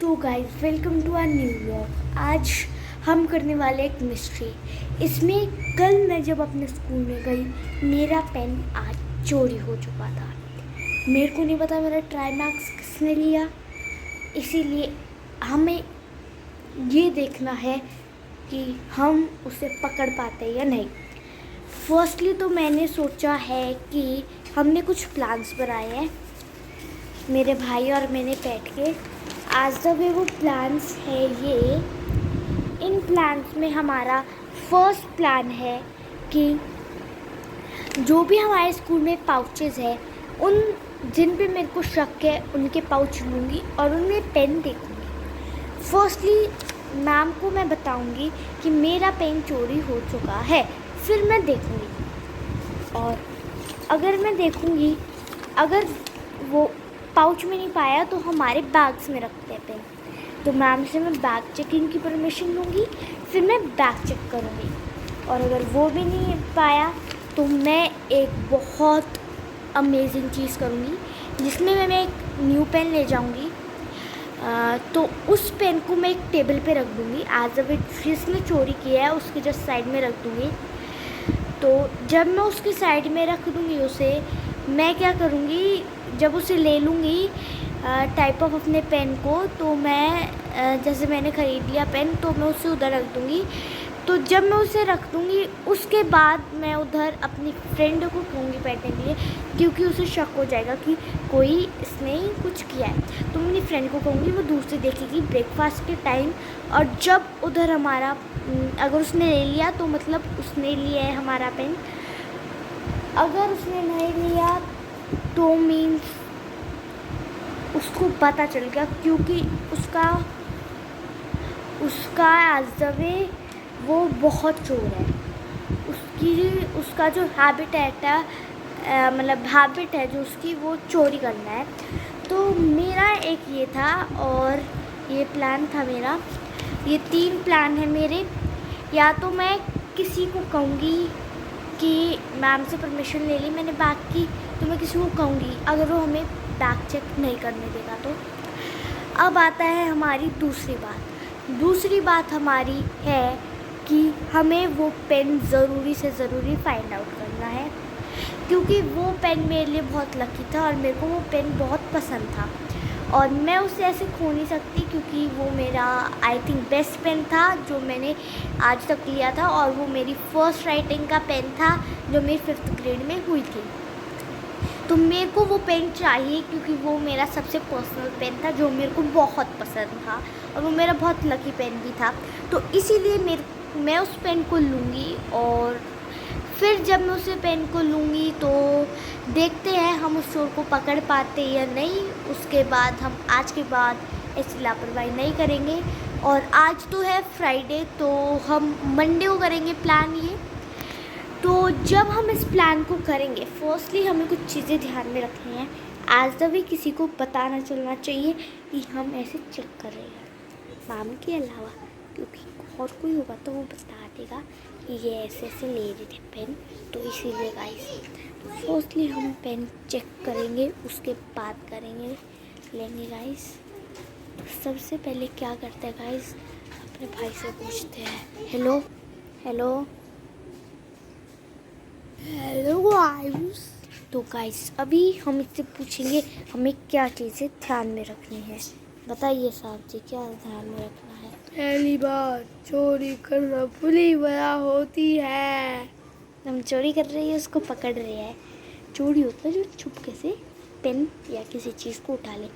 तो guys welcome to our new vlog. आज हम करने वाले एक मिस्ट्री। इसमें कल मैं जब अपने स्कूल में गई मेरा पेन आज चोरी हो चुका था। मेरे को नहीं पता मेरा ट्राई मार्क्स किसने लिया, इसीलिए हमें ये देखना है कि हम उसे पकड़ पाते हैं या नहीं। फर्स्टली तो मैंने सोचा है कि हमने कुछ प्लान्स बनाए हैं मेरे भाई और मैंने बैठ के। आज तक वो प्लान्स है ये। इन प्लान्स में हमारा फर्स्ट प्लान है कि जो भी हमारे स्कूल में पाउचेस है उन जिन पे मेरे को शक है उनके पाउच लूँगी और उनमें पेन देखूँगी। फर्स्टली मैम को मैं बताऊँगी कि मेरा पेन चोरी हो चुका है, फिर मैं देखूँगी। और अगर मैं देखूँगी अगर वो पाउच में नहीं पाया तो हमारे बैग्स में रखते हैं पेन। तो मैम से मैं बैग चेकिंग की परमिशन लूँगी, फिर मैं बैग चेक करूँगी। और अगर वो भी नहीं पाया तो मैं एक बहुत अमेजिंग चीज़ करूँगी जिसमें मैं एक न्यू पेन ले जाऊँगी। तो उस पेन को मैं एक टेबल पे रख दूँगी। एज अ जिसने चोरी किया है उसके जस्ट साइड में रख दूँगी। तो जब मैं उसके साइड में रख दूँगी उसे, मैं क्या करूँगी, जब उसे ले लूँगी टाइप ऑफ अपने पेन को, तो मैं जैसे मैंने ख़रीद लिया पेन तो मैं उसे उधर रख दूँगी। तो जब मैं उसे रख दूँगी उसके बाद मैं उधर अपनी फ्रेंड को कहूँगी बैठने के लिए, क्योंकि उसे शक हो जाएगा कि कोई इसने ही कुछ किया है। तो मैं अपनी फ्रेंड को कहूँगी, वो दूर से देखेगी ब्रेकफास्ट के टाइम। और जब उधर हमारा अगर उसने ले लिया तो मतलब उसने लिया है हमारा पेन। अगर उसने नहीं लिया तो मीन्स उसको पता चल गया, क्योंकि उसका एज द वे वो बहुत चोर है। उसका जो हैबिट है जो उसकी, वो चोरी करना है। तो मेरा एक ये था और ये प्लान था मेरा। ये 3 प्लान है मेरे। या तो मैं किसी को कहूँगी कि मैम से परमिशन ले ली मैंने बैग की, तो मैं किसी को कहूँगी अगर वो हमें बैग चेक नहीं करने देगा तो। अब आता है हमारी दूसरी बात हमारी है कि हमें वो पेन ज़रूरी से ज़रूरी फाइंड आउट करना है, क्योंकि वो पेन मेरे लिए बहुत लकी था और मेरे को वो पेन बहुत पसंद था और मैं उसे ऐसे खो नहीं सकती, क्योंकि वो मेरा आई थिंक बेस्ट पेन था जो मैंने आज तक लिया था। और वो मेरी फर्स्ट राइटिंग का पेन था जो मेरी 5th ग्रेड में हुई थी। तो मेरे को वो पेन चाहिए क्योंकि वो मेरा सबसे पर्सनल पेन था जो मेरे को बहुत पसंद था और वो मेरा बहुत लकी पेन भी था। तो इसीलिए मैं उस पेन को लूँगी। और फिर जब मैं उस पेन को लूँगी तो देखते हैं हम उस चोर को पकड़ पाते या नहीं। उसके बाद हम आज के बाद ऐसी लापरवाही नहीं करेंगे। और आज तो है फ्राइडे, तो हम मंडे को करेंगे प्लान ये। तो जब हम इस प्लान को करेंगे, फर्स्टली हमें कुछ चीज़ें ध्यान में रखनी है। आज तभी किसी को पता ना चलना चाहिए कि हम ऐसे चेक कर रहे हैं, मैम के अलावा, क्योंकि और कोई होगा तो वो बता देगा कि ये ऐसे ऐसे ले रहे थे पेन। तो इसीलिए गाइस फर्स्टली हम पेन चेक करेंगे, उसके बाद लेंगे गाइस। तो सबसे पहले क्या करते हैं गाइस, अपने भाई से पूछते हैं। Hello guys. तो गाइस अभी हम इससे पूछेंगे हमें क्या चीज़ें ध्यान में रखनी है। बताइए साहब जी, क्या ध्यान में रखना है? पहली बार, चोरी करना बुरी बला होती है। हम चोरी कर रही है, उसको पकड़ रहे हैं। चोरी होता है जो छुपके से पेन या किसी चीज़ को उठा ले।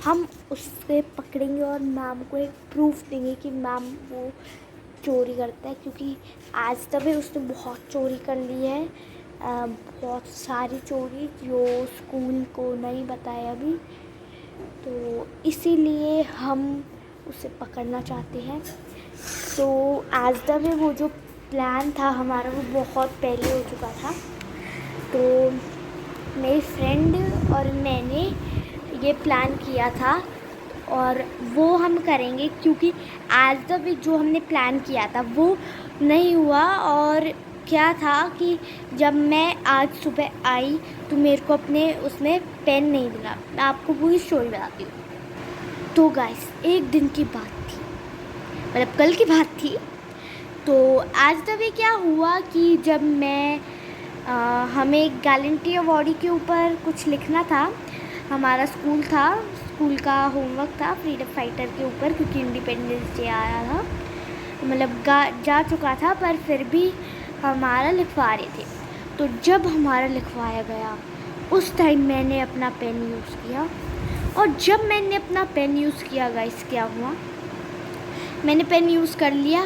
हम उससे पकड़ेंगे और मैम को एक प्रूफ देंगे कि मैम वो चोरी करता है, क्योंकि आज तक उसने बहुत चोरी कर ली है, बहुत सारी चोरी जो स्कूल को नहीं बताया अभी। तो इसीलिए हम उसे पकड़ना चाहते हैं। तो आज तक वो जो प्लान था हमारा वो बहुत पहले हो चुका था। तो मेरी फ्रेंड और मैंने ये प्लान किया था और वो हम करेंगे, क्योंकि आज तक जो हमने प्लान किया था वो नहीं हुआ। और क्या था कि जब मैं आज सुबह आई तो मेरे को अपने उसमें पेन नहीं मिला। मैं आपको पूरी स्टोरी बताती हूँ। तो गाइस एक दिन की बात थी, मतलब कल की बात थी। तो आज तभी क्या हुआ कि जब मैं हमें गैलेंट्री अवॉर्डी के ऊपर कुछ लिखना था, हमारा स्कूल का होमवर्क था फ्रीडम फाइटर के ऊपर, क्योंकि इंडिपेंडेंस डे आया था, मतलब जा चुका था, पर फिर भी हमारा लिखवा रहे थे। तो जब हमारा लिखवाया गया उस टाइम मैंने अपना पेन यूज़ किया, और जब मैंने अपना पेन यूज़ किया गाइस क्या हुआ, मैंने पेन यूज़ कर लिया,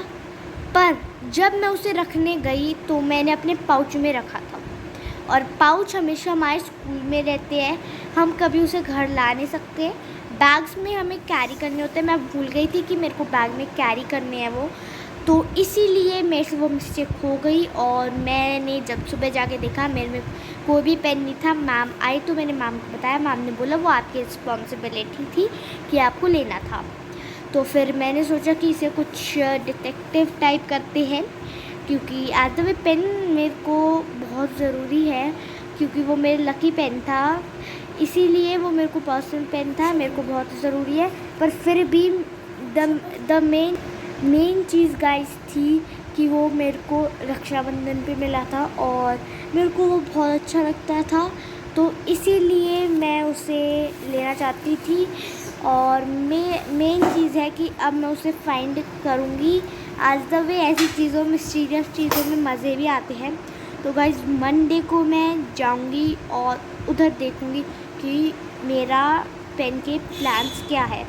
पर जब मैं उसे रखने गई तो मैंने अपने पाउच में रखा था, और पाउच हमेशा हमारे स्कूल में रहते हैं, हम कभी उसे घर ला नहीं सकते, बैग्स में हमें कैरी करने होते हैं। मैं भूल गई थी कि मेरे को बैग में कैरी करने हैं वो, तो इसीलिए मेरे से वो मिस्टेक हो गई। और मैंने जब सुबह जाके देखा मेरे में कोई भी पेन नहीं था। मैम आई तो मैंने मैम को बताया, मैम ने बोला वो आपकी रिस्पॉन्सिबिलिटी थी कि आपको लेना था। तो फिर मैंने सोचा कि इसे कुछ डिटेक्टिव टाइप करते हैं, क्योंकि एज द वे पेन मेरे को बहुत ज़रूरी है, क्योंकि वो मेरा लकी पेन था, इसीलिए वो मेरे को पर्सनल पेन था, मेरे को बहुत ज़रूरी है। पर फिर भी द मेन चीज़ गाइस थी कि वो मेरे को रक्षाबंधन पे मिला था, और मेरे को वो बहुत अच्छा लगता था, तो इसीलिए मैं उसे लेना चाहती थी। और मेन चीज़ है कि अब मैं उसे फाइंड करूँगी। आज द वे ऐसी चीज़ों में, सीरियस चीज़ों में मज़े भी आते हैं। तो गाइस मंडे को मैं जाऊँगी और उधर देखूँगी कि मेरा पेन के प्लान्स क्या है।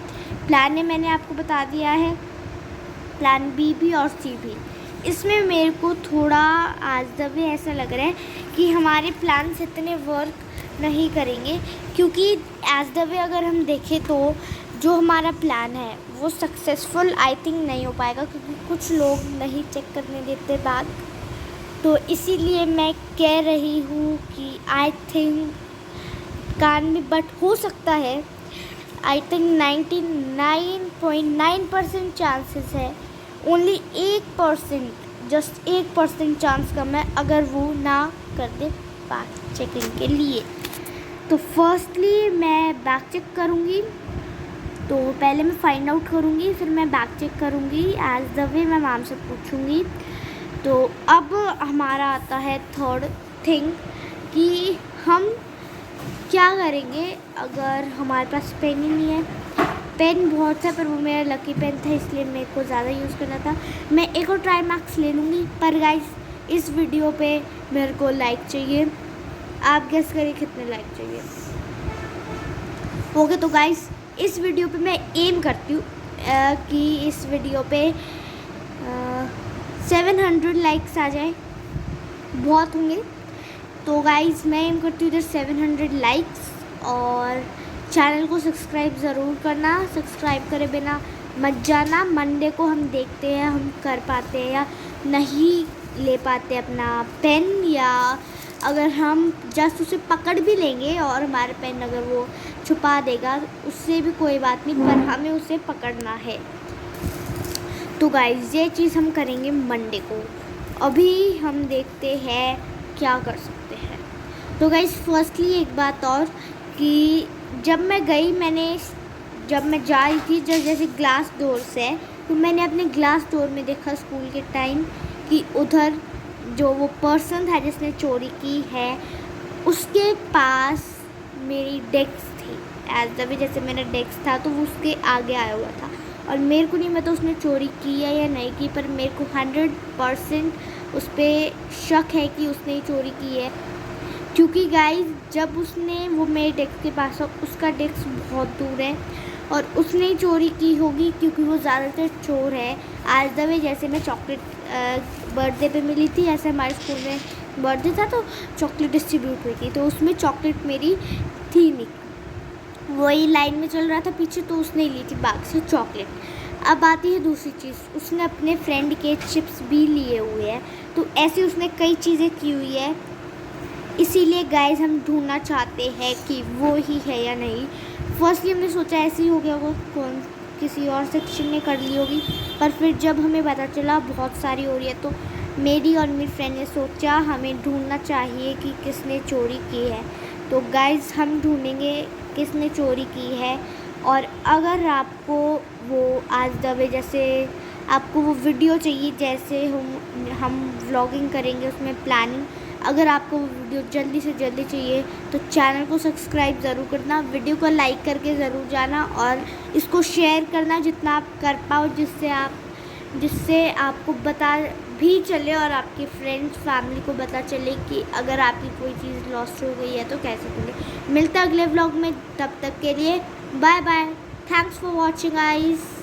प्लान ने मैंने आपको बता दिया है, प्लान बी भी और सी भी। इसमें मेरे को थोड़ा आज द वे ऐसा लग रहा है कि हमारे प्लान्स इतने वर्क नहीं करेंगे, क्योंकि एज द वे अगर हम देखें तो जो हमारा प्लान है वो सक्सेसफुल आई थिंक नहीं हो पाएगा, क्योंकि कुछ लोग नहीं चेक करने देते बैग। तो इसीलिए मैं कह रही हूँ कि आई थिंक कान में, बट हो सकता है, आई थिंक 99.9% चांसेस है, ओनली 1%, जस्ट 1% चांस कम है अगर वो ना कर दे बैग चेकिंग के लिए। तो फर्स्टली मैं बैग चेक करूँगी, तो पहले मैं फाइंड आउट करूँगी, फिर मैं बैग चेक करूँगी, एज द वे मैं मैम से पूछूँगी। तो अब हमारा आता है थर्ड थिंग कि हम क्या करेंगे अगर हमारे पास पेन ही नहीं है। पेन बहुत था, पर वो मेरा लकी पेन था, इसलिए मेरे को ज़्यादा यूज़ करना था। मैं एक और ट्राई मार्क्स ले लूँगी, पर गाइस इस वीडियो पे मेरे को लाइक चाहिए। आप गेस करिए कितने लाइक चाहिए। ओके, तो गाइस इस वीडियो पे मैं एम करती हूँ कि इस वीडियो पे 700 लाइक्स आ जाए, बहुत होंगे। तो गाइस मैं एम करती हूँ इधर 700 लाइक्स, और चैनल को सब्सक्राइब ज़रूर करना, सब्सक्राइब करे बिना मत जाना। मंडे को हम देखते हैं हम कर पाते हैं या नहीं ले पाते अपना पेन, या अगर हम जस्ट उसे पकड़ भी लेंगे और हमारे पेन अगर वो छुपा देगा उससे भी कोई बात नहीं, पर हमें उसे पकड़ना है। तो गाइस ये चीज़ हम करेंगे मंडे को। अभी हम देखते हैं क्या कर सकते हैं। तो गाइस फर्स्टली एक बात और कि जब मैं जा रही थी जैसे ग्लास डोर से, तो मैंने अपने ग्लास डोर में देखा स्कूल के टाइम कि उधर जो वो पर्सन था जिसने चोरी की है उसके पास मेरी डेस्क थी। एज द वे जैसे मेरा डेस्क था तो वो उसके आगे आया हुआ था, और मेरे को नहीं पता उसने चोरी की है या नहीं की, पर मेरे को 100% उस पर शक है कि उसने ही चोरी की है। क्योंकि गाइस जब उसने वो मेरे डेस्क के पास, उसका डेस्क बहुत दूर है और उसने ही चोरी की होगी, क्योंकि वो ज़्यादातर चोर है। आज द वे जैसे मैं चॉकलेट बर्थडे पे मिली थी, ऐसे हमारे स्कूल में बर्थडे था तो चॉकलेट डिस्ट्रीब्यूट हुई थी, तो उसमें चॉकलेट मेरी थी नहीं, वही लाइन में चल रहा था पीछे, तो उसने ली थी बैग से चॉकलेट। अब आती है दूसरी चीज़, उसने अपने फ्रेंड के चिप्स भी लिए हुए हैं, तो ऐसे उसने कई चीज़ें की हुई है। इसीलिए गाइस हम ढूंढना चाहते हैं कि वो ही है या नहीं। फर्स्टली हमने सोचा ऐसे ही हो गया होगा, कौन किसी और सेक्शन ने कर ली होगी, पर फिर जब हमें पता चला बहुत सारी हो रही है, तो मेरी और मेरी फ्रेंड ने सोचा हमें ढूंढना चाहिए कि किसने चोरी की है। तो गाइस हम ढूंढेंगे किसने चोरी की है, और अगर आपको वो आज दबे जैसे आपको वो वीडियो चाहिए जैसे हम व्लॉगिंग करेंगे उसमें प्लानिंग, अगर आपको वो वीडियो जल्दी से जल्दी चाहिए तो चैनल को सब्सक्राइब ज़रूर करना, वीडियो को लाइक करके ज़रूर जाना और इसको शेयर करना जितना आप कर पाओ, जिससे आपको पता भी चले और आपके फ्रेंड्स फैमिली को पता चले कि अगर आपकी कोई चीज़ लॉस्ट हो गई है तो कैसे करें। मिलता अगले व्लॉग में, तब तक के लिए bye bye. Thanks for watching guys.